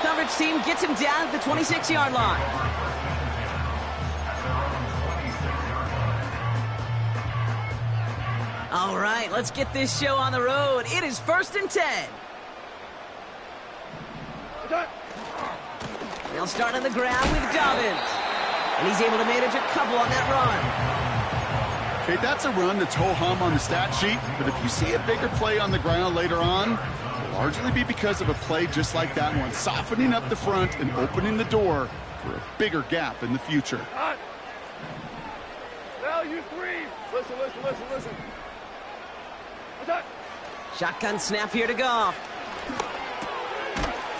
Coverage team gets him down at the 26-yard line. All right, let's get this show on the road. It is 1st and 10. They'll start on the ground with Dobbins. And he's able to manage a couple on that run. Okay, that's a run that's ho-hum on the stat sheet, but if you see a bigger play on the ground later on, it'll largely be because of a play just like that one, softening up the front and opening the door for a bigger gap in the future. Now you three. Listen. Shotgun snap here to Goff.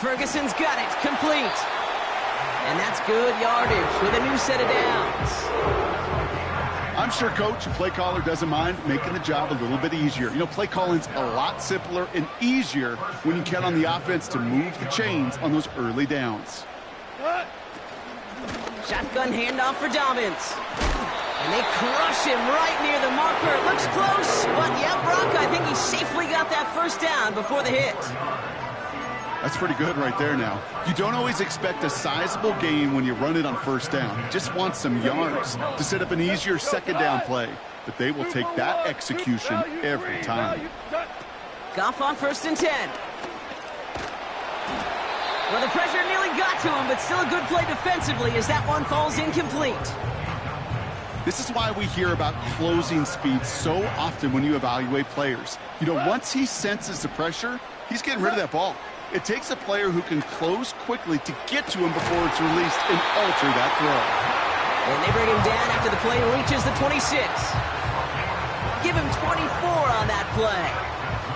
Ferguson's got it, complete. And that's good yardage with a new set of downs. I'm sure coach and play caller doesn't mind making the job a little bit easier. You know, play calling's a lot simpler and easier when you count on the offense to move the chains on those early downs. Shotgun handoff for Dobbins. And they crush him right near the marker. It looks close, but yeah, Brock, I think he safely got that first down before the hit. That's pretty good right there now. You don't always expect a sizable gain when you run it on first down. You just want some yards to set up an easier second down play. But they will take that execution every time. Goff on 1st and 10. Well, the pressure nearly got to him, but still a good play defensively as that one falls incomplete. This is why we hear about closing speed so often when you evaluate players. You know, once he senses the pressure, he's getting rid of that ball. It takes a player who can close quickly to get to him before it's released and alter that throw. And they bring him down after the play reaches the 26. Give him 24 on that play.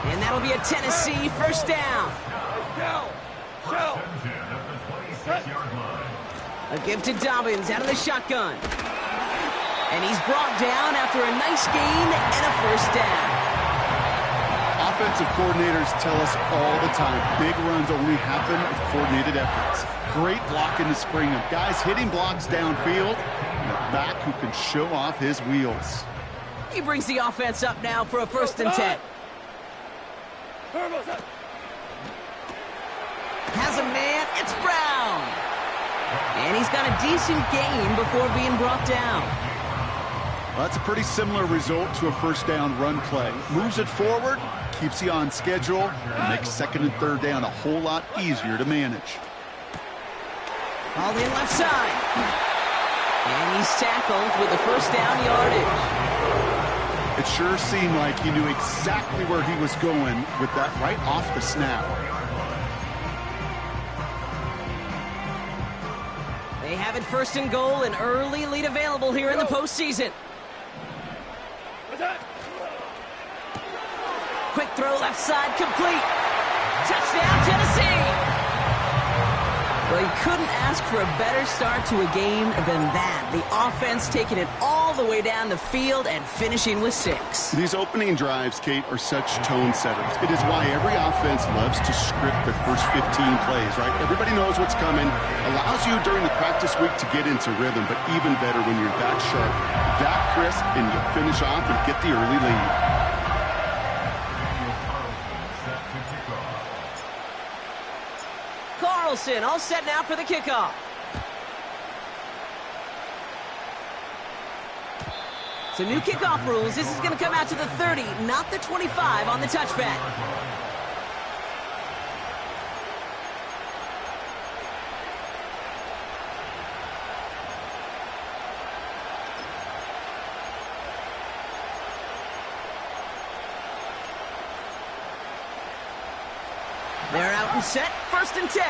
And that'll be a Tennessee first down. A give to Dobbins out of the shotgun. And he's brought down after a nice gain and a first down. Offensive coordinators tell us all the time, big runs only happen with coordinated efforts. Great blocking to spring them. Guys hitting blocks downfield, and a back who can show off his wheels. He brings the offense up now for a 1st and 10. Has a man, it's Brown. And he's got a decent gain before being brought down. Well, that's a pretty similar result to a first down run play. Moves it forward, keeps you on schedule, and makes 2nd and 3rd down a whole lot easier to manage. All in left side. And he's tackled with the first down yardage. It sure seemed like he knew exactly where he was going with that right off the snap. They have it 1st and goal, an early lead available here in the postseason. Quick throw left side, complete. Touchdown, Tennessee! Well, you couldn't ask for a better start to a game than that. The offense taking it all the way down the field and finishing with 6. These opening drives, Kate, are such tone setters. It is why every offense loves to script their first 15 plays, right? Everybody knows what's coming. Allows you during the practice week to get into rhythm, but even better when you're that sharp, that crisp, and you finish off and get the early lead. Carlson all set now for the kickoff. So new kickoff rules. This is going to come out to the 30, not the 25 on the touchback. They're out and set, 1st and 10.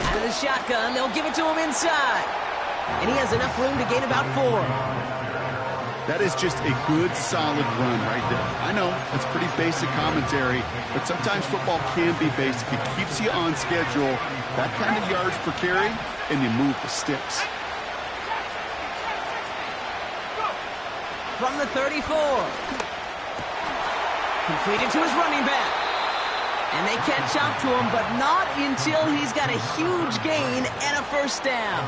Out of the shotgun, they'll give it to him inside. And he has enough room to gain about 4. That is just a good, solid run right there. I know, it's pretty basic commentary, but sometimes football can be basic. It keeps you on schedule, that kind of yards per carry, and you move the sticks. From the 34. Completed to his running back. And they catch up to him, but not until he's got a huge gain and a first down.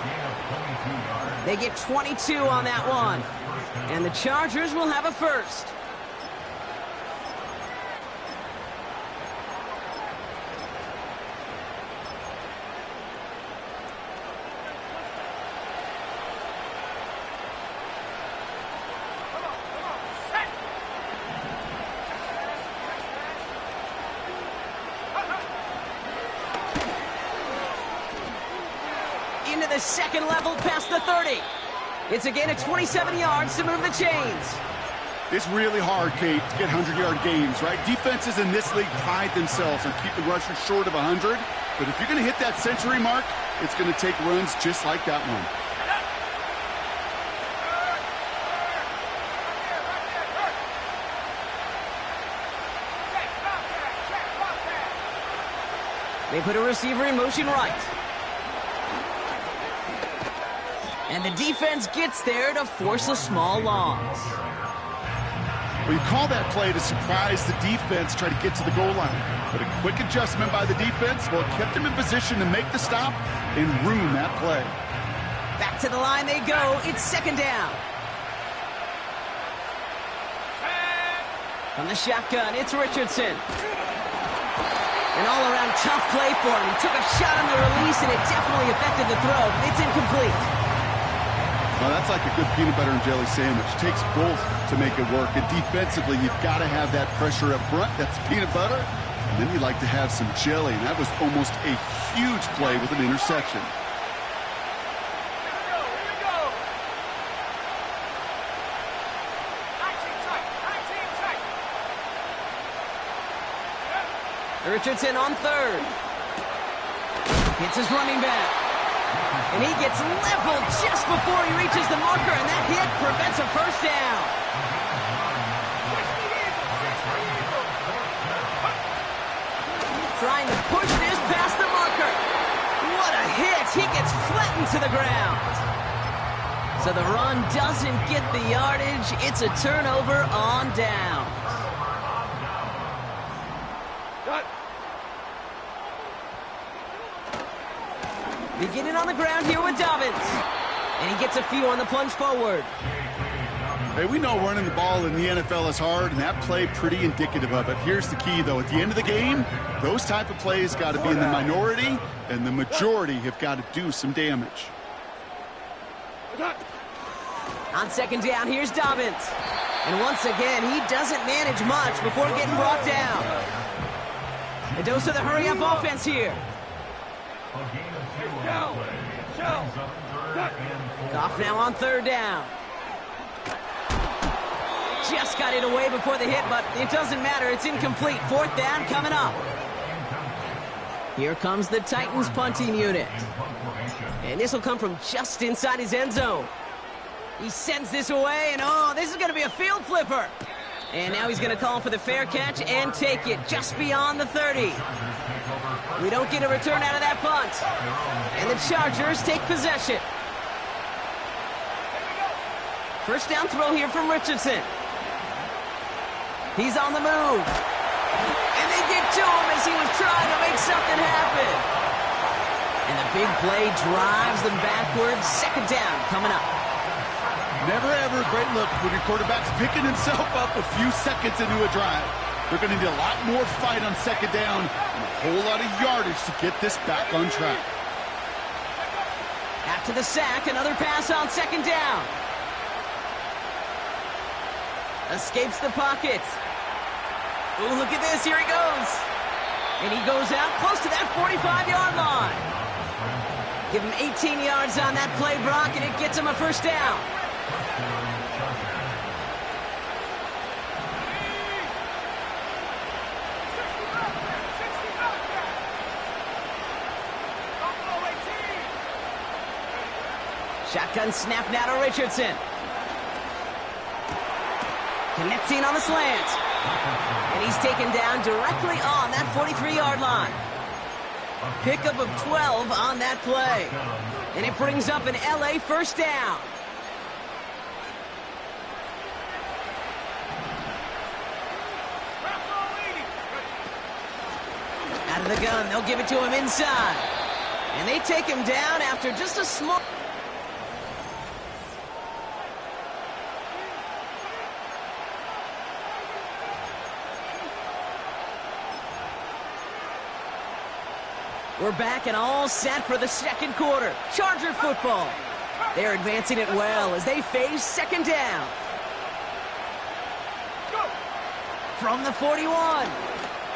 They get 22 on that one. And the Chargers will have a first. Into the second level past the 30. It's a gain of 27 yards to move the chains. It's really hard, Kate, to get 100-yard gains, right? Defenses in this league pride themselves on keeping rushers short of 100. But if you're going to hit that century mark, it's going to take runs just like that one. They put a receiver in motion right. And the defense gets there to force a small loss. Well, you call that play to surprise the defense, try to get to the goal line. But a quick adjustment by the defense, well, it kept them in position to make the stop and ruin that play. Back to the line they go. It's second down. From the shotgun, it's Richardson. An all-around tough play for him. He took a shot on the release, and it definitely affected the throw. It's incomplete. Well, that's like a good peanut butter and jelly sandwich. It takes both to make it work. And defensively, you've got to have that pressure up front. That's peanut butter. And then you like to have some jelly. And that was almost a huge play with an interception. Richardson on third. Hits his running back. And he gets leveled just before he reaches the marker, and that hit prevents a first down. Trying to push this past the marker. What a hit. He gets flattened to the ground. So the run doesn't get the yardage. It's a turnover on down. Beginning on the ground here with Dobbins. And he gets a few on the plunge forward. Hey, we know running the ball in the NFL is hard, and that play pretty indicative of it. Here's the key, though. At the end of the game, those type of plays got to be in the minority, and the majority have got to do some damage. On second down, here's Dobbins. And once again, he doesn't manage much before getting brought down. A dose of the hurry-up offense here. Goff now on third down. Just got it away before the hit, but it doesn't matter. It's incomplete. Fourth down coming up. Here comes the Titans punting unit. And this will come from just inside his end zone. He sends this away, and oh, this is going to be a field flipper. And now he's going to call for the fair catch and take it just beyond the 30. We don't get a return out of that punt. And the Chargers take possession. First down throw here from Richardson. He's on the move. And they get to him as he was trying to make something happen. And the big play drives them backwards. Second down coming up. Never ever a great look when your quarterback's picking himself up a few seconds into a drive. They're going to need a lot more fight on second down and a whole lot of yardage to get this back on track. After the sack, another pass on second down. Escapes the pocket. Ooh, look at this. Here he goes. And he goes out close to that 45-yard line. Give him 18 yards on that play, Brock, and it gets him a first down. Shotgun snap now to Richardson. Connecting on the slant. And he's taken down directly on that 43-yard line. Pickup of 12 on that play. And it brings up an LA first down. Out of the gun, they'll give it to him inside. And they take him down after just a small... We're back and all set for the second quarter. Charger football. They're advancing it well as they face second down. From the 41.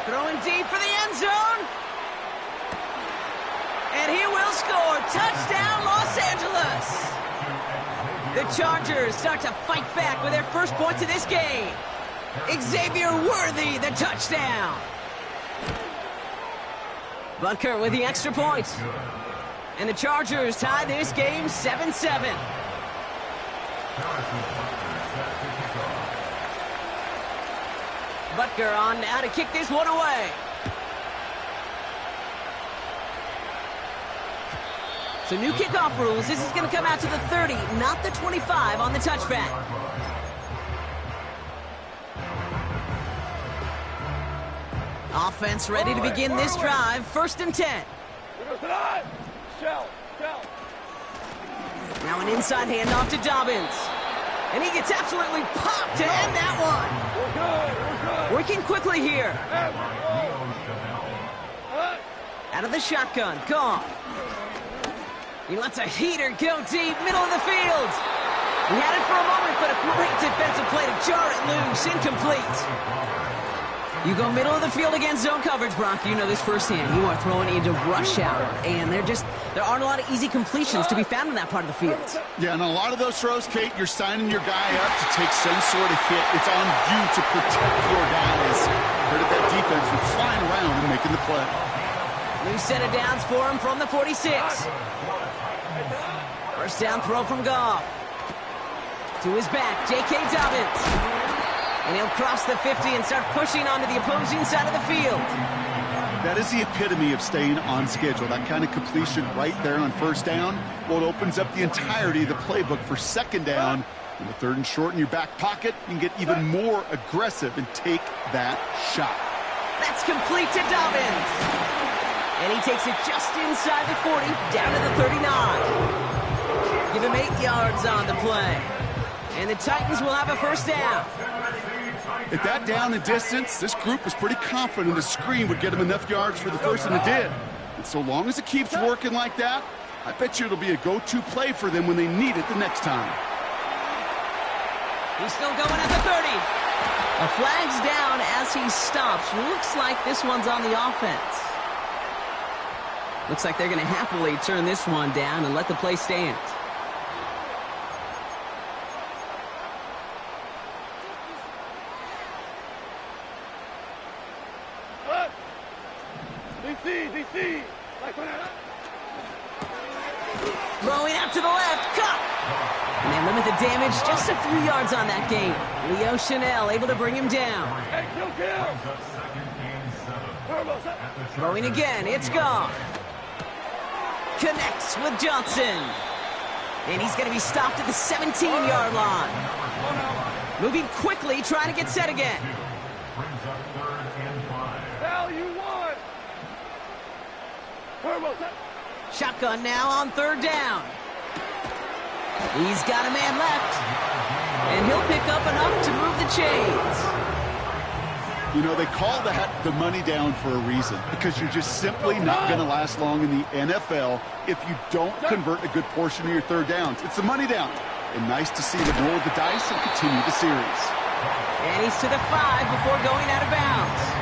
Throwing deep for the end zone. And he will score. Touchdown, Los Angeles. The Chargers start to fight back with their first points of this game. Xavier Worthy, the touchdown. Butker with the extra point. And the Chargers tie this game 7-7. Butker on now to kick this one away. So new kickoff rules. This is going to come out to the 30, not the 25 on the touchback. Offense ready to begin this drive. 1st and 10. Now an inside handoff to Dobbins. And he gets absolutely popped to end that one. Working quickly here. Out of the shotgun. Goff. He lets a heater go deep. Middle of the field. He had it for a moment, but a great defensive play to jar it loose. Incomplete. You go middle of the field against zone coverage, Brock. You know this firsthand. You are throwing into rush hour, and there aren't a lot of easy completions to be found in that part of the field. Yeah, and a lot of those throws, Kate, you're signing your guy up to take some sort of hit. It's on you to protect your guys. Heard of that defense from flying around and making the play. New set of downs for him from the 46. First down throw from Goff. To his back, J.K. Dobbins. And he'll cross the 50 and start pushing onto the opposing side of the field. That is the epitome of staying on schedule. That kind of completion right there on first down. Well, it opens up the entirety of the playbook for second down. In the 3rd and short in your back pocket, you can get even more aggressive and take that shot. That's complete to Dobbins. And he takes it just inside the 40, down to the 39. Give him 8 yards on the play. And the Titans will have a first down. At that down and distance, this group was pretty confident the screen would get them enough yards for the first, and it did. And so long as it keeps working like that, I bet you it'll be a go-to play for them when they need it the next time. He's still going at the 30. A flag's down as he stops. Looks like this one's on the offense. Looks like they're going to happily turn this one down and let the play stand. DC. Throwing out to the left. Cut. And they limit the damage just a few yards on that game. Leo Chanel able to bring him down. Throwing again. It's Goff. Connects with Johnson. And he's going to be stopped at the 17-yard line. Moving quickly, trying to get set again. Shotgun now on 3rd down. He's got a man left. And he'll pick up enough to move the chains. You know, they call that the money down for a reason, because you're just simply not going to last long in the NFL if you don't convert a good portion of your 3rd downs. It's the money down. And nice to see them roll the dice and continue the series. And he's to the 5 before going out of bounds.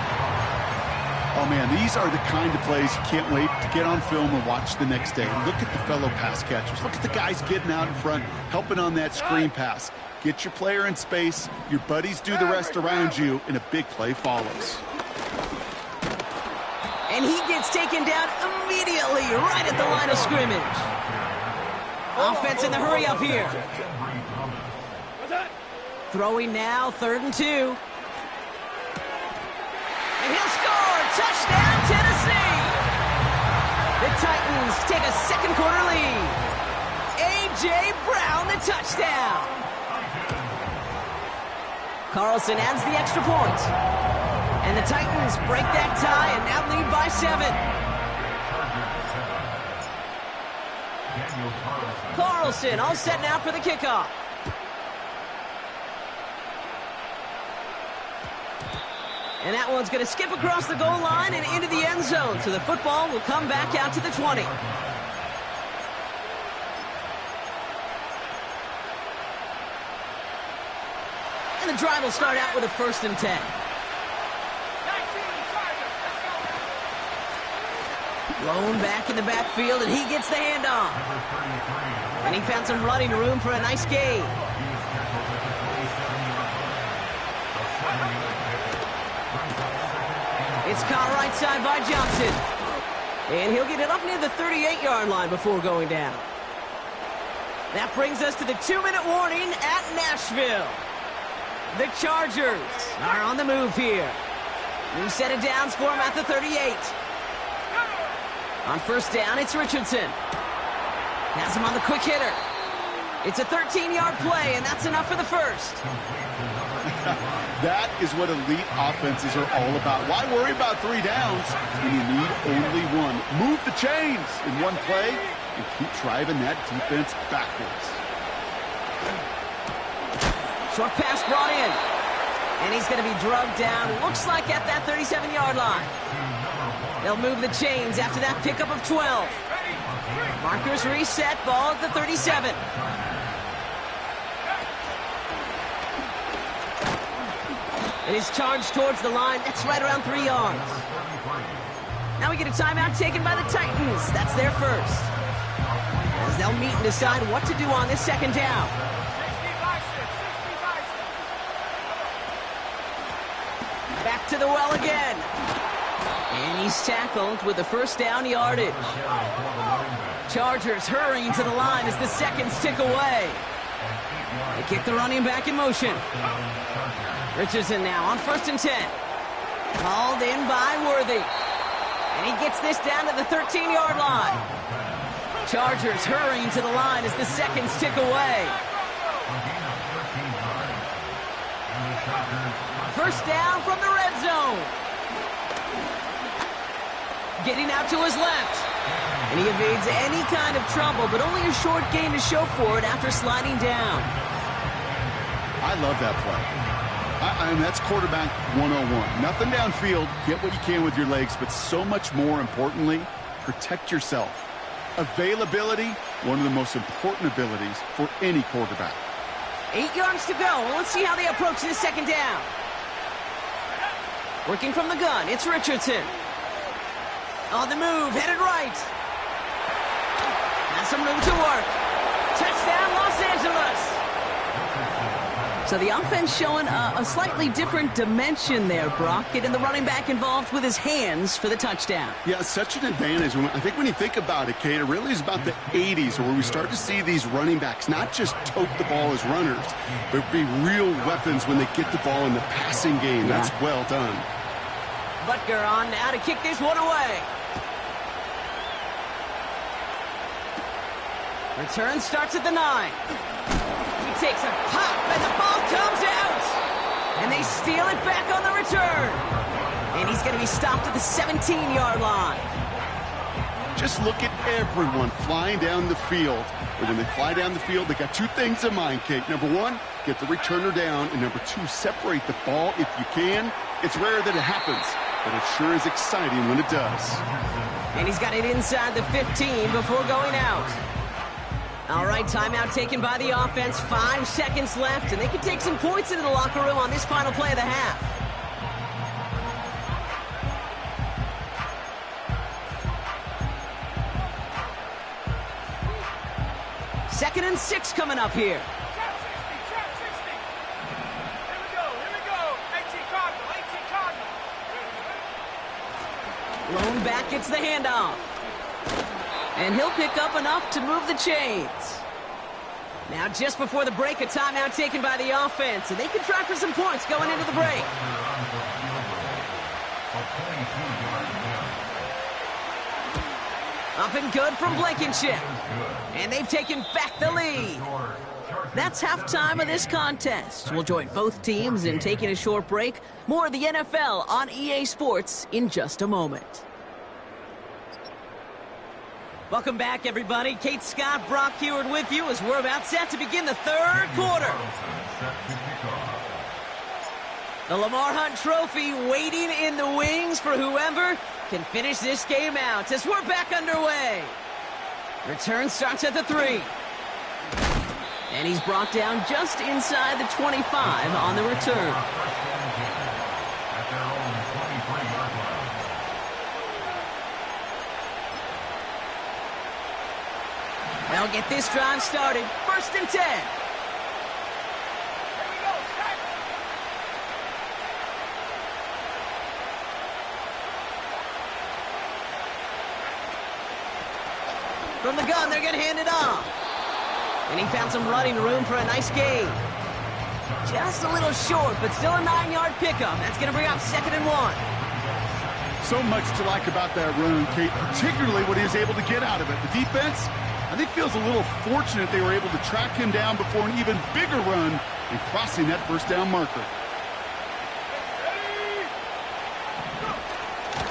Oh, man, these are the kind of plays you can't wait to get on film and watch the next day. Look at the fellow pass catchers. Look at the guys getting out in front, helping on that screen pass. Get your player in space, your buddies do the rest around you, and a big play follows. And he gets taken down immediately, right at the line of scrimmage. Offense in the hurry up here. Throwing now, 3rd and 2. And he'll score! Touchdown, Tennessee! The Titans take a second quarter lead. A.J. Brown, the touchdown. Carlson adds the extra point. And the Titans break that tie and now lead by 7. Carlson all set now for the kickoff. And that one's going to skip across the goal line and into the end zone. So the football will come back out to the 20. And the drive will start out with a 1st and 10. Blown back in the backfield, and he gets the handoff. And he found some running room for a nice gain. It's caught right side by Johnson. And he'll get it up near the 38-yard line before going down. That brings us to the 2-minute warning at Nashville. The Chargers are on the move here. New set of downs for him at the 38. On 1st down, it's Richardson. Has him on the quick hitter. It's a 13-yard play, and that's enough for the 1st. That is what elite offenses are all about. Why worry about 3 downs when you need only 1? Move the chains in one play and keep driving that defense backwards. Short pass brought in. And he's going to be drugged down, looks like at that 37-yard line. They'll move the chains after that pickup of 12. Markers reset, ball at the 37. It is charged towards the line. That's right around 3 yards. Now we get a timeout taken by the Titans. That's their 1st. As they'll meet and decide what to do on this 2nd down. Back to the well again. And he's tackled with the 1st down yardage. Chargers hurrying to the line as the seconds tick away. They kick the running back in motion. Richardson now on 1st and 10. Called in by Worthy. And he gets this down to the 13-yard line. Chargers hurrying to the line as the seconds tick away. 1st down from the red zone. Getting out to his left. And he evades any kind of trouble, but only a short gain to show for it after sliding down. I love that play. And that's quarterback 101. Nothing downfield. Get what you can with your legs, but so much more importantly, protect yourself. Availability, one of the most important abilities for any quarterback. 8 yards to go. Well, let's see how they approach this 2nd down. Working from the gun, it's Richardson. On the move, headed right. Has some room to work. Touchdown, Los Angeles. So the offense showing a slightly different dimension there, Brock. Getting the running back involved with his hands for the touchdown. Yeah, such an advantage. I think when you think about it, Kate, it really is about the 80s where we start to see these running backs not just tote the ball as runners, but be real weapons when they get the ball in the passing game. Yeah. That's well done. Butker on now to kick this one away. Return starts at the 9. He takes a pop, and the ball comes out. And they steal it back on the return. And he's going to be stopped at the 17-yard line. Just look at everyone flying down the field. But when they fly down the field, they got 2 things in mind, Kate. Number 1, get the returner down. And number 2, separate the ball if you can. It's rare that it happens, but it sure is exciting when it does. And he's got it inside the 15 before going out. All right, timeout taken by the offense. 5 seconds left, and they can take some points into the locker room on this final play of the half. Second and 6 coming up here. Trap 60. Here we go. 18 Cardinal. Lone back gets the handoff. And he'll pick up enough to move the chains. Now, just before the break, a timeout taken by the offense. And they can try for some points going into the break. Up and good from Blankenship. And they've taken back the lead. That's halftime of this contest. We'll join both teams in taking a short break. More of the NFL on EA Sports in just a moment. Welcome back, everybody. Kate Scott, Brock Huard with you as we're about set to begin the third quarter. The Lamar Hunt Trophy waiting in the wings for whoever can finish this game out as we're back underway. Return starts at the 3. And he's brought down just inside the 25 on the return. They'll get this drive started. 1st and 10. Here we go, set. From the gun, they're going to hand it off. And he found some running room for a nice gain. Just a little short, but still a 9-yard pickup. That's going to bring up 2nd and 1. So much to like about that run, Kate, particularly what he was able to get out of it. The defense, I think, feels a little fortunate they were able to track him down before an even bigger run and crossing that 1st down marker.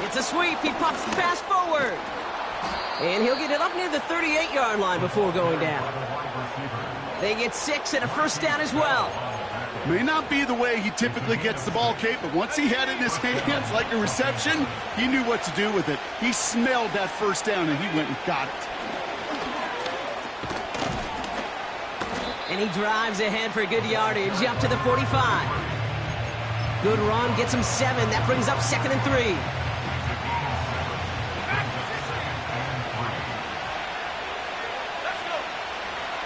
It's a sweep. He pops the pass forward. And he'll get it up near the 38-yard line before going down. They get 6 and a 1st down as well. May not be the way he typically gets the ball, Kate, but once he had it in his hands like a reception, he knew what to do with it. He smelled that 1st down, and he went and got it. And he drives ahead for good yardage up to the 45. Good run, gets him 7. That brings up 2nd and 3.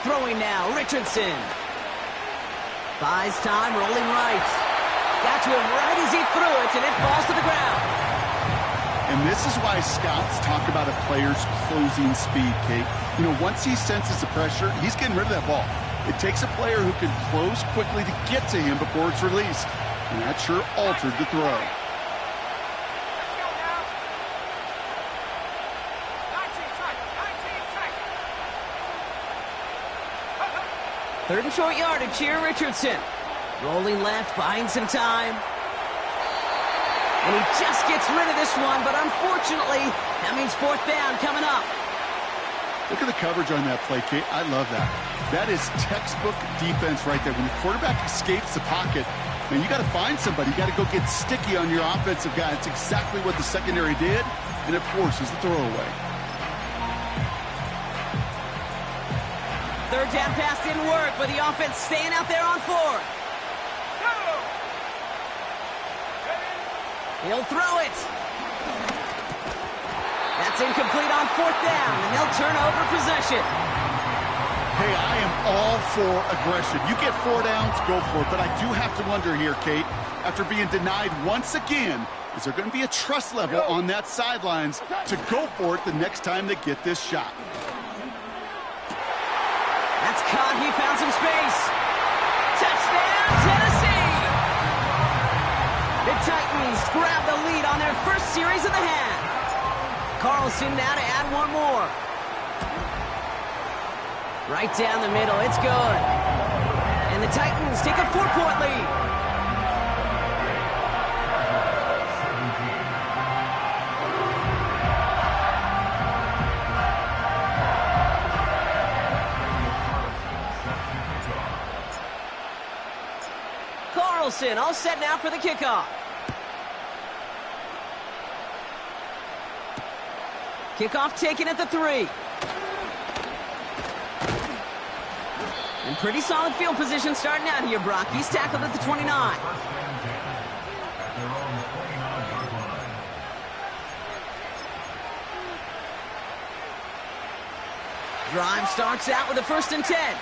Throwing now, Richardson. Buys time, rolling right. Got to him right as he threw it, and it falls to the ground. And this is why scouts talk about a player's closing speed, Kate. You know, once he senses the pressure, he's getting rid of that ball. It takes a player who can close quickly to get to him before it's released. And that sure altered the throw. Let's go now. 19 tight. 19 tight. 3rd and short yardage here, Richardson. Rolling left, buying some time. And he just gets rid of this one, but unfortunately, that means 4th down coming up. Look at the coverage on that play, Kate. I love that. That is textbook defense right there. When the quarterback escapes the pocket, man, you got to find somebody. You got to go get sticky on your offensive guy. It's exactly what the secondary did, and it forces the throwaway. 3rd down pass didn't work, but the offense staying out there on 4th. Go. He'll throw it. That's incomplete on 4th down, and they'll turn over possession. Hey, I am all for aggression. You get 4 downs, go for it. But I do have to wonder here, Kate, after being denied once again, is there going to be a trust level on that sidelines to go for it the next time they get this shot? That's caught. He found some space. Touchdown, Tennessee! The Titans grab the lead on their first series of the half. Carlson now to add one more. Right down the middle, it's good. And the Titans take a 4-point lead. Carlson all set now for the kickoff. Kickoff taken at the 3. And pretty solid field position starting out here, Brock. He's tackled at the 29. Drive starts out with a 1st and 10.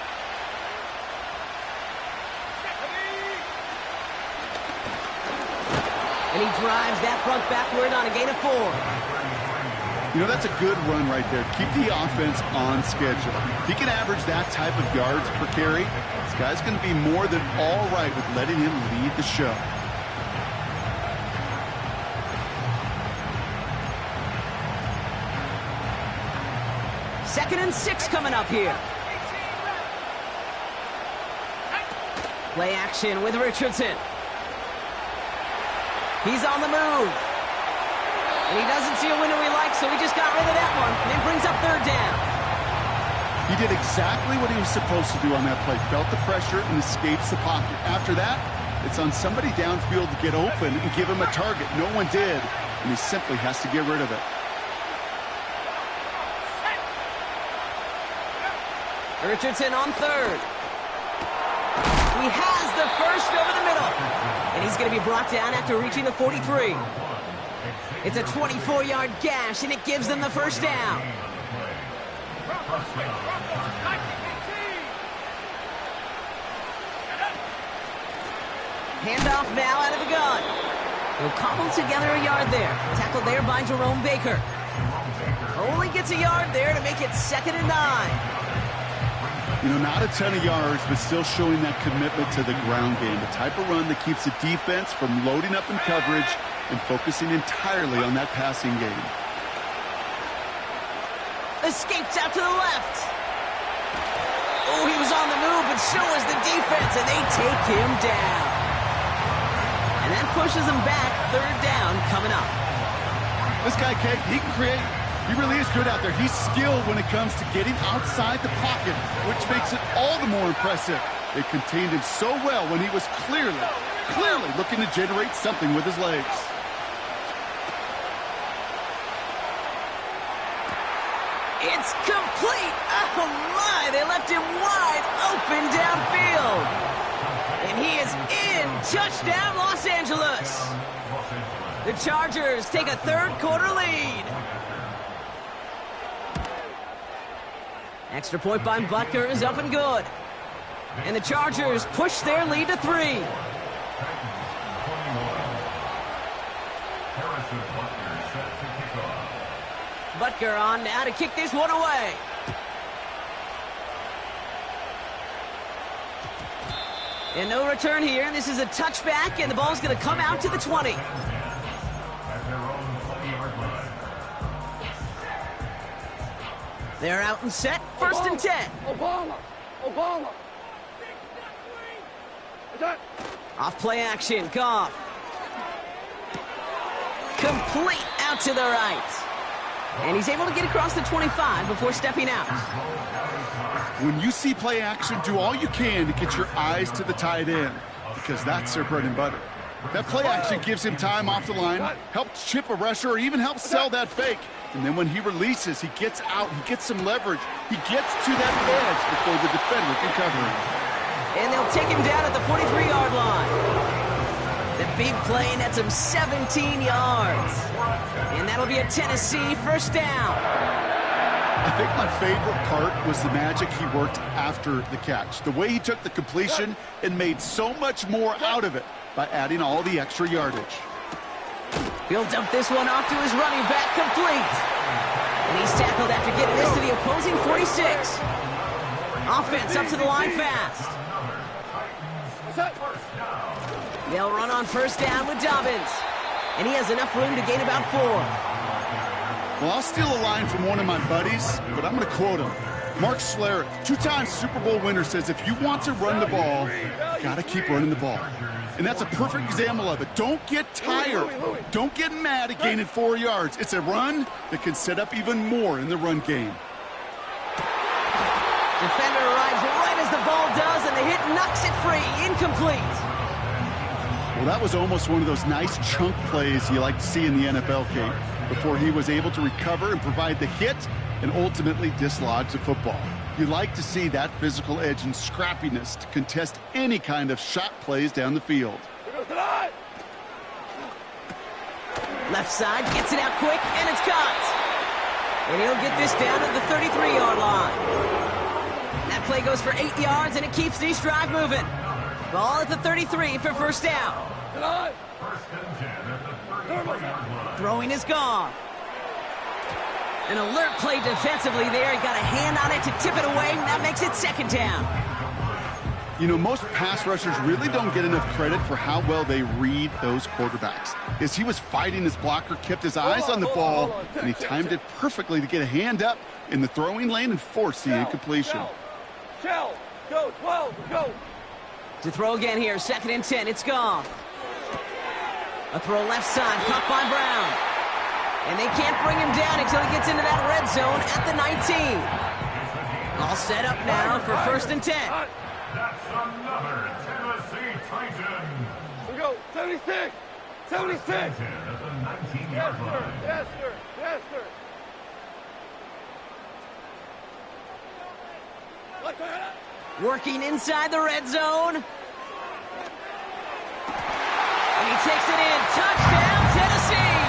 And he drives that front backward on a gain of 4. You know, that's a good run right there. Keep the offense on schedule. If he can average that type of yards per carry, this guy's going to be more than all right with letting him lead the show. Second and 6 coming up here. Play action with Richardson. He's on the move. And he doesn't see a window he likes, so he just got rid of that one. And then brings up third down. He did exactly what he was supposed to do on that play. Felt the pressure and escapes the pocket. After that, it's on somebody downfield to get open and give him a target. No one did, and he simply has to get rid of it. Richardson on third. He has the first over the middle. And he's going to be brought down after reaching the 43. It's a 24-yard gash, and it gives them the first down. Handoff now out of the gun. He'll cobble together a yard there. Tackled there by Jerome Baker. Only gets a yard there to make it 2nd and 9. You know, not a ton of yards, but still showing that commitment to the ground game. The type of run that keeps the defense from loading up in coverage and focusing entirely on that passing game. Escapes out to the left. Oh, he was on the move, but so was the defense, and they take him down. And that pushes him back. Third down coming up. This guy, Kate, he can create. He really is good out there. He's skilled when it comes to getting outside the pocket, which makes it all the more impressive. They contained him so well when he was clearly looking to generate something with his legs. It's complete. Oh, my. They left him wide open downfield. And he is in. Touchdown, Los Angeles. The Chargers take a third-quarter lead. Extra point by Butker is up and good. And the Chargers push their lead to 3. Butker on now to kick this one away. And no return here. This is a touchback, and the ball's going to come out to the 20. They're out and set. First and 10. Obama. Off play action. Goff. Complete out to the right. And he's able to get across the 25 before stepping out. When you see play action, do all you can to get your eyes to the tight end, because that's their bread and butter. That play action gives him time off the line, helps chip a rusher, or even helps sell that fake. And then when he releases, he gets out, he gets some leverage. He gets to that edge before the defender can cover him. And they'll take him down at the 43-yard line. The big play nets him 17 yards. And that'll be a Tennessee first down. I think my favorite part was the magic he worked after the catch. The way he took the completion and made so much more out of it by adding all the extra yardage. He'll dump this one off to his running back, complete. And he's tackled after getting this to the opposing 46. Offense up to the line fast. They'll run on first down with Dobbins. And he has enough room to gain about 4. Well, I'll steal a line from one of my buddies, but I'm going to quote him. Mark Schlereth, 2-time Super Bowl winner, says if you want to run the ball, you got to keep running the ball. And that's a perfect example of it. Don't get tired. Don't get mad at gaining 4 yards. It's a run that can set up even more in the run game. Defender arrives right as the ball does, and the hit knocks it free. Incomplete. Well, that was almost one of those nice chunk plays you like to see in the NFL, Kate, before he was able to recover and provide the hit and ultimately dislodge the football. You like to see that physical edge and scrappiness to contest any kind of shot plays down the field. Left side gets it out quick, and it's caught. And he'll get this down at the 33-yard line. That play goes for 8 yards, and it keeps this drive moving. Ball at the 33 for first down. Throwing is gone. An alert play defensively there. He got a hand on it to tip it away. That makes it second down. You know, most pass rushers really don't get enough credit for how well they read those quarterbacks. As he was fighting his blocker, kept his eyes on the ball, and he timed it perfectly to get a hand up in the throwing lane and force the incompletion. Shell, go, 12, go. To throw again here, 2nd and 10, it's Goff. A throw left side, caught by Brown. And they can't bring him down until he gets into that red zone at the 19. All set up now for 1st and 10. That's another Tennessee Titan. We go, 76! 76! At the 19-yard line. Yes, sir! Yes, sir! Working inside the red zone. And he takes it in. Touchdown, Tennessee!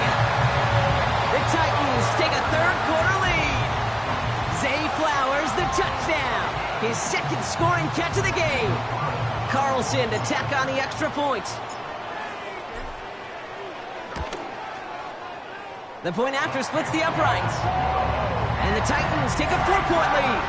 The Titans take a 3rd-quarter lead. Zay Flowers, the touchdown. His 2nd scoring catch of the game. Carlson to tack on the extra point. The point after splits the uprights. And the Titans take a 4-point lead.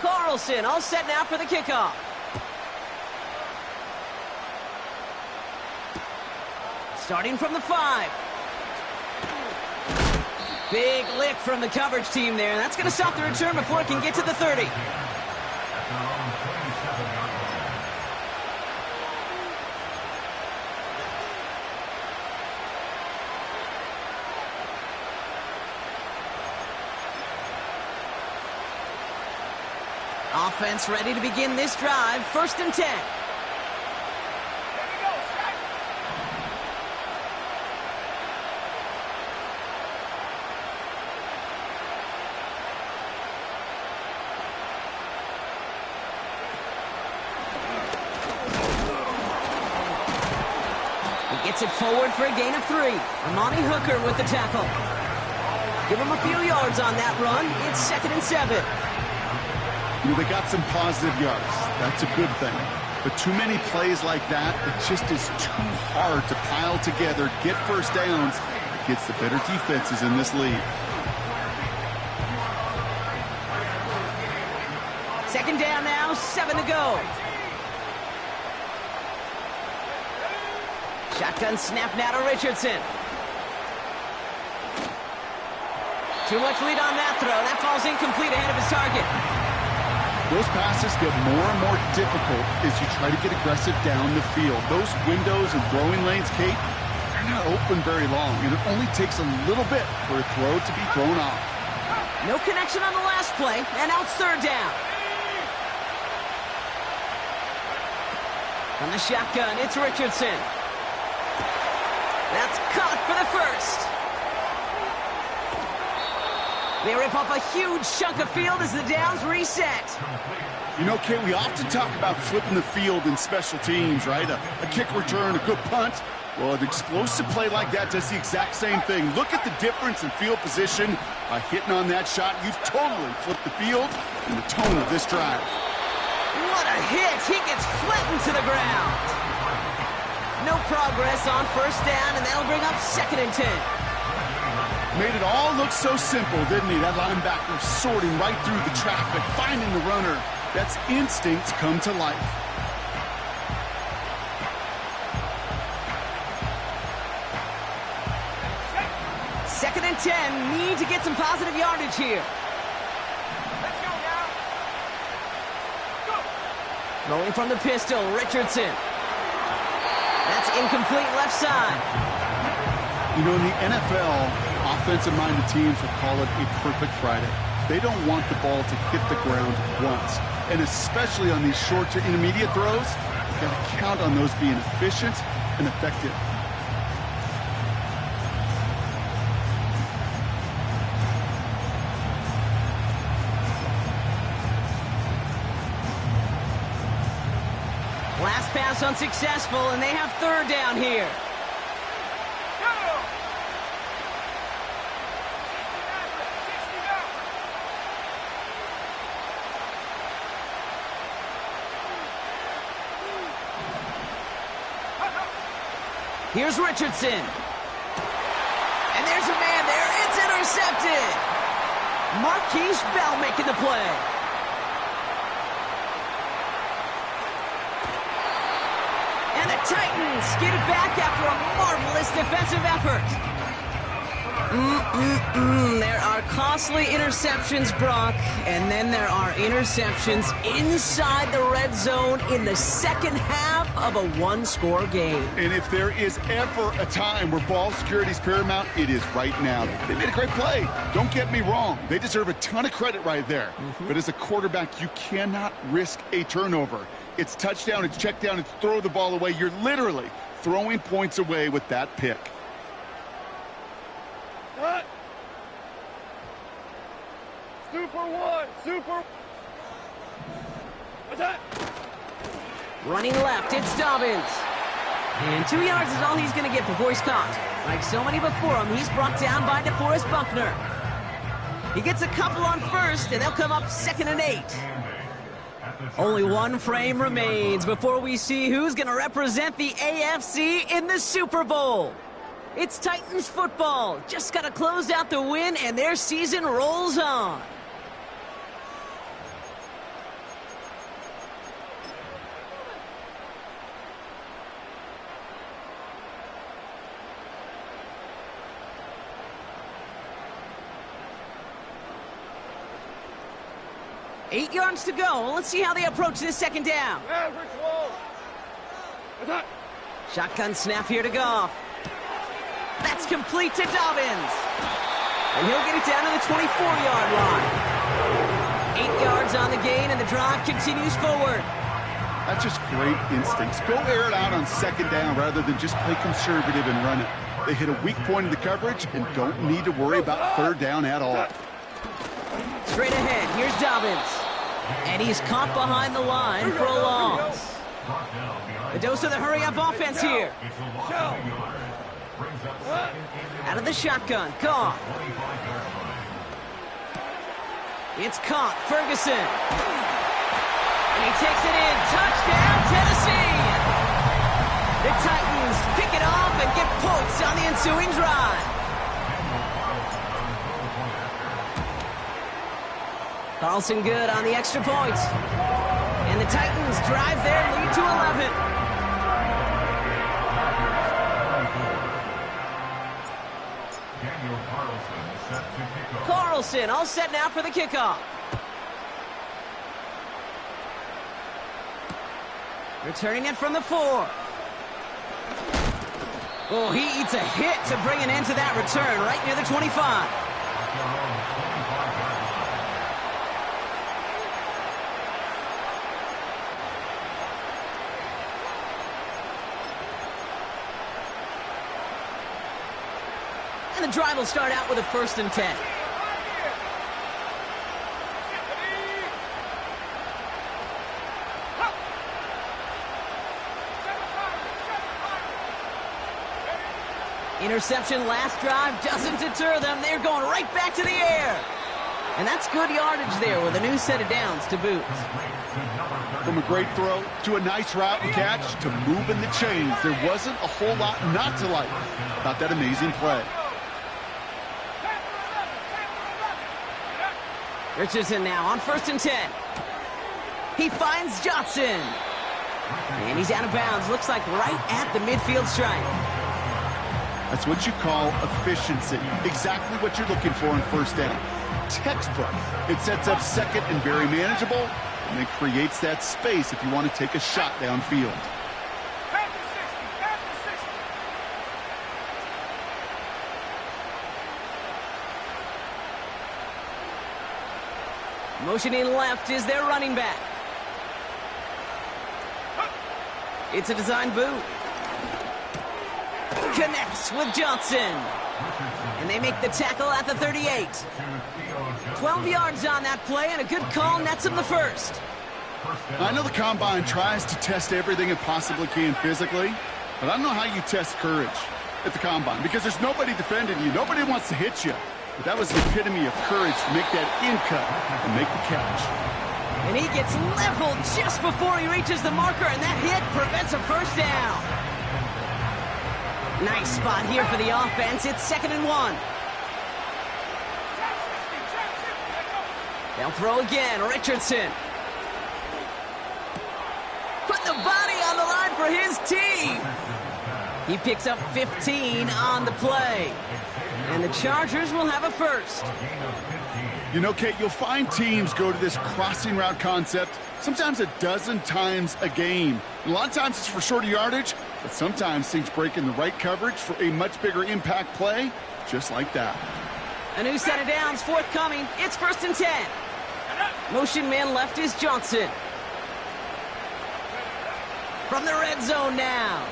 Carlson all set now for the kickoff. Starting from the 5. Big lick from the coverage team there. That's going to stop the return before it can get to the 30. Offense ready to begin this drive. 1st and 10. He gets it forward for a gain of 3. Amani Hooker with the tackle. Give him a few yards on that run. It's 2nd and 7. They got some positive yards. That's a good thing. But too many plays like that, it just is too hard to pile together, get 1st downs. It gets the better defenses in this league. 2nd down now, 7 to go. Shotgun snap now to Richardson. Too much lead on that throw. That falls incomplete ahead of his target. Those passes get more and more difficult as you try to get aggressive down the field. Those windows and throwing lanes, Kate, they're not open very long, and it only takes a little bit for a throw to be thrown off. No connection on the last play, and now it's 3rd down. On the shotgun, it's Richardson. That's caught for the 1st. They rip off a huge chunk of field as the downs reset. You know, Kate, we often talk about flipping the field in special teams, right? A kick return, a good punt. Well, an explosive play like that does the exact same thing. Look at the difference in field position. By hitting on that shot, you've totally flipped the field and the tone of this drive. What a hit! He gets flattened to the ground. No progress on 1st down, and that'll bring up 2nd and 10. Made it all look so simple, didn't he? That linebacker sorting right through the traffic, finding the runner. That's instinct come to life. Second and 10. Need to get some positive yardage here. Let's go now. Go. Rolling from the pistol, Richardson. That's incomplete left side. You know, in the NFL, offensive-minded teams will call it a perfect Friday. They don't want the ball to hit the ground once. And especially on these short to intermediate throws, you've got to count on those being efficient and effective. Last pass unsuccessful, and they have 3rd down here. Here's Richardson. And there's a man there. It's intercepted. Marquise Bell making the play. And the Titans get it back after a marvelous defensive effort. There are costly interceptions, Brock, and then there are interceptions inside the red zone in the second half of a one-score game. And if there is ever a time where ball security is paramount, it is right now. They made a great play. Don't get me wrong. They deserve a ton of credit right there. But as a quarterback, you cannot risk a turnover. It's touchdown, it's check down, it's throw the ball away. You're literally throwing points away with that pick. Cut. Super one. Super. Attack. Running left, it's Dobbins. And 2 yards is all he's going to get before he's caught. Like so many before him, he's brought down by DeForest Buckner. He gets a couple on first, and they'll come up 2nd and 8. Only one frame remains before we see who's going to represent the AFC in the Super Bowl. It's Titans football. Just got to close out the win, and their season rolls on. Eight yards to go. Let's see how they approach this second down. Average low. Attack. Shotgun snap here to Goff. That's complete to Dobbins. And he'll get it down to the 24-yard line. 8 yards on the gain, and the drive continues forward. That's just great instincts. Go air it out on second down rather than just play conservative and run it. They hit a weak point in the coverage and don't need to worry about third down at all. Straight ahead, here's Dobbins. And he's caught behind the line for a loss. A dose of the hurry-up offense here. Out of the shotgun, Goff. It's caught, Ferguson. And he takes it in, touchdown, Tennessee! The Titans pick it off and get points on the ensuing drive. Carlson good on the extra points. And the Titans drive their lead to 11. Carlson all set now for the kickoff. Returning it from the 4. Oh, he eats a hit to bring an end to that return right near the 25. And the drive will start out with a 1st and 10. Interception last drive doesn't deter them. They're going right back to the air. And that's good yardage there with a new set of downs to boot. From a great throw to a nice route and catch to moving the chains, there wasn't a whole lot not to like about that amazing play. Richardson now on 1st and 10. He finds Johnson. And he's out of bounds. Looks like right at the midfield stripe. That's what you call efficiency. Exactly what you're looking for in 1st down. Textbook. It sets up 2nd and very manageable, and it creates that space if you want to take a shot downfield. Motioning left is their running back. It's a design boot. Connects with Johnson. And they make the tackle at the 38. 12 yards on that play, and a good call nets him the 1st. I know the Combine tries to test everything it possibly can physically, but I don't know how you test courage at the Combine, because there's nobody defending you. Nobody wants to hit you. But that was the epitome of courage to make that in-cut and make the catch. And he gets leveled just before he reaches the marker, and that hit prevents a 1st down. Nice spot here for the offense. It's 2nd and 1. They'll throw again. Richardson. Put the body on the line for his team. He picks up 15 on the play. And the Chargers will have a first. You know, Kate, you'll find teams go to this crossing route concept sometimes a dozen times a game. And a lot of times it's for shorter yardage, but sometimes things break in the right coverage for a much bigger impact play, just like that. A new set of downs forthcoming. It's 1st and 10. Motion man left is Johnson. From the red zone now.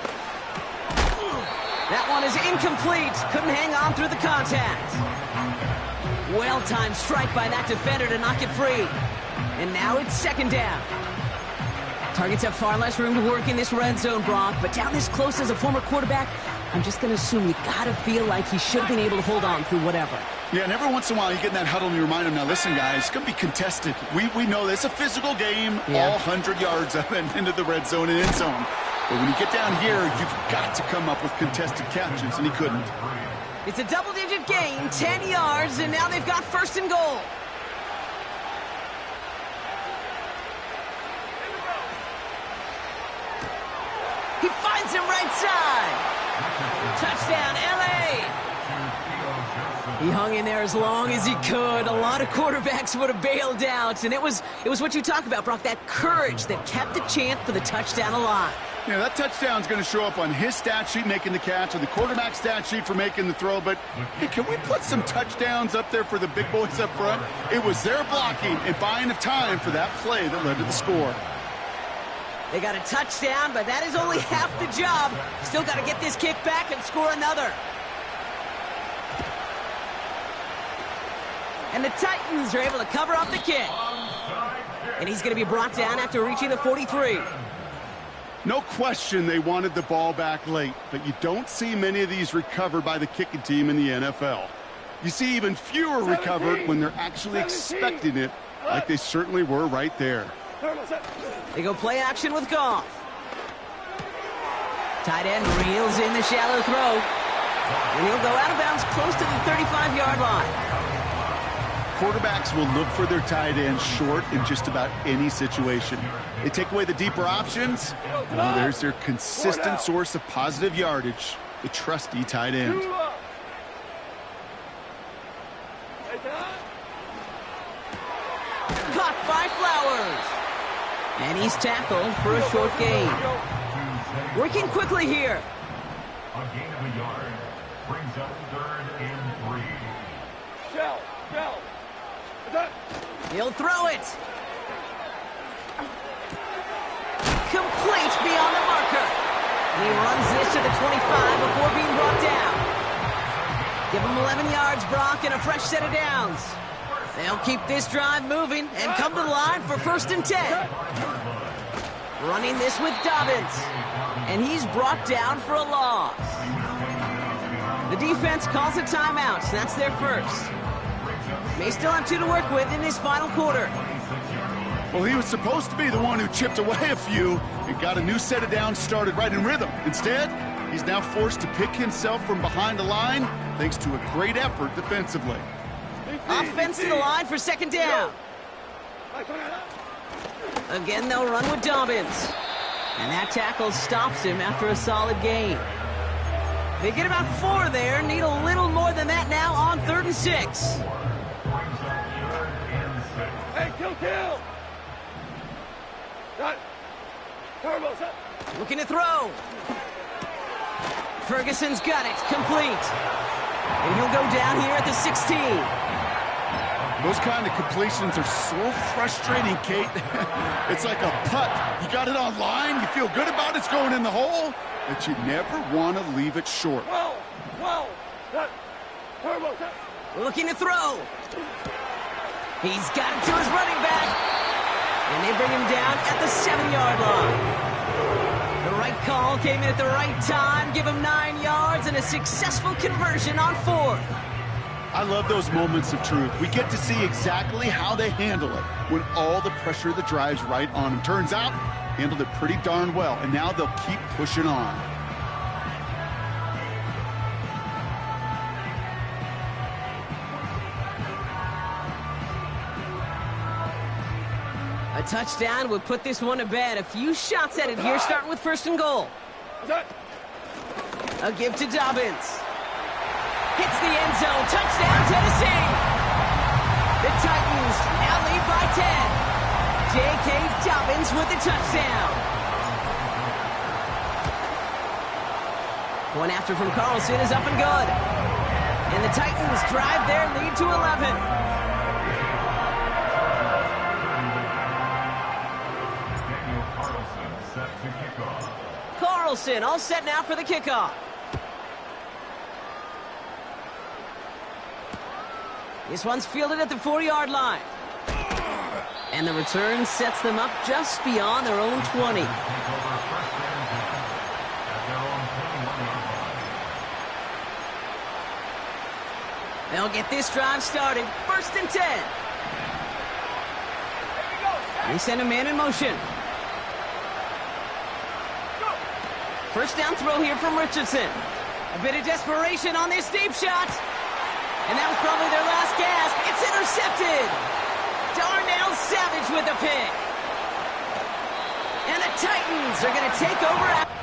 That one is incomplete. Couldn't hang on through the contact. Well-timed strike by that defender to knock it free. And now it's 2nd down. Targets have far less room to work in this red zone, Brock, but down this close as a former quarterback, I'm just going to assume you got to feel like he should have been able to hold on through whatever. Yeah, and every once in a while you get in that huddle and you remind him, now listen, guys, it's going to be contested. We know this. It's a physical game, all 100 yards up and into the red zone and end zone. But when you get down here, you've got to come up with contested catches, and he couldn't. It's a double-digit gain, 10 yards, and now they've got 1st and goal. He finds him right side. Touchdown, L.A. He hung in there as long as he could. A lot of quarterbacks would have bailed out, and it was what you talk about, Brock, that courage that kept the chant for the touchdown alive. Yeah, that touchdown's going to show up on his stat sheet making the catch or the quarterback stat sheet for making the throw. But, hey, can we put some touchdowns up there for the big boys up front? It was their blocking and buying of time for that play that led to the score. They got a touchdown, but that is only half the job. Still got to get this kick back and score another. And the Titans are able to cover up the kick. And he's going to be brought down after reaching the 43. No question they wanted the ball back late, but you don't see many of these recovered by the kicking team in the NFL. You see even fewer recovered when they're actually expecting it, like they certainly were right there. They go play action with Goff. Tight end reels in the shallow throw. And he'll go out of bounds close to the 35-yard line. Quarterbacks will look for their tight end short in just about any situation. They take away the deeper options. Well, there's their consistent source of positive yardage, the trusty tight end. Caught by Flowers. And he's tackled for a short gain. Working quickly here. A gain of a yard brings up 3rd and 3. Shell. He'll throw it. Complete beyond the marker. And he runs this to the 25 before being brought down. Give him 11 yards, Brock, and a fresh set of downs. They'll keep this drive moving and come to the line for 1st and 10. Running this with Dobbins. And he's brought down for a loss. The defense calls a timeout. That's their first. May still have 2 to work with in this final quarter. Well, he was supposed to be the one who chipped away a few and got a new set of downs started right in rhythm. Instead, he's now forced to pick himself from behind the line thanks to a great effort defensively. Offense to the line for 2nd down. Again, they'll run with Dobbins. And that tackle stops him after a solid gain. They get about 4 there, need a little more than that now on 3rd and 6. Hey, kill! Got Turbos up. Looking to throw. Ferguson's got it, complete. And he'll go down here at the 16. Those kind of completions are so frustrating, Kate. It's like a putt. You got it on line, you feel good about it's going in the hole, but you never want to leave it short. Whoa! Got Turbos up. Looking to throw. He's got it to his running back. And they bring him down at the 7-yard line. The right call came in at the right time. Give him 9 yards and a successful conversion on 4th. I love those moments of truth. We get to see exactly how they handle it when all the pressure of the drive's right on them. Turns out, handled it pretty darn well, and now they'll keep pushing on. touchdown would put this one to bed. A few shots at it here, starting with first and goal. A give to Dobbins. Hits the end zone. Touchdown, Tennessee. The Titans now lead by 10. J.K. Dobbins with the touchdown. One after from Carlson is up and good. And the Titans drive their lead to 11. Carlson all set now for the kickoff. This one's fielded at the 4-yard line. And the return sets them up just beyond their own 20. They'll get this drive started. First and 10. They send a man in motion. First down throw here from Richardson. A bit of desperation on this deep shot. And that was probably their last gasp. It's intercepted. Darnell Savage with a pick. And the Titans are going to take over.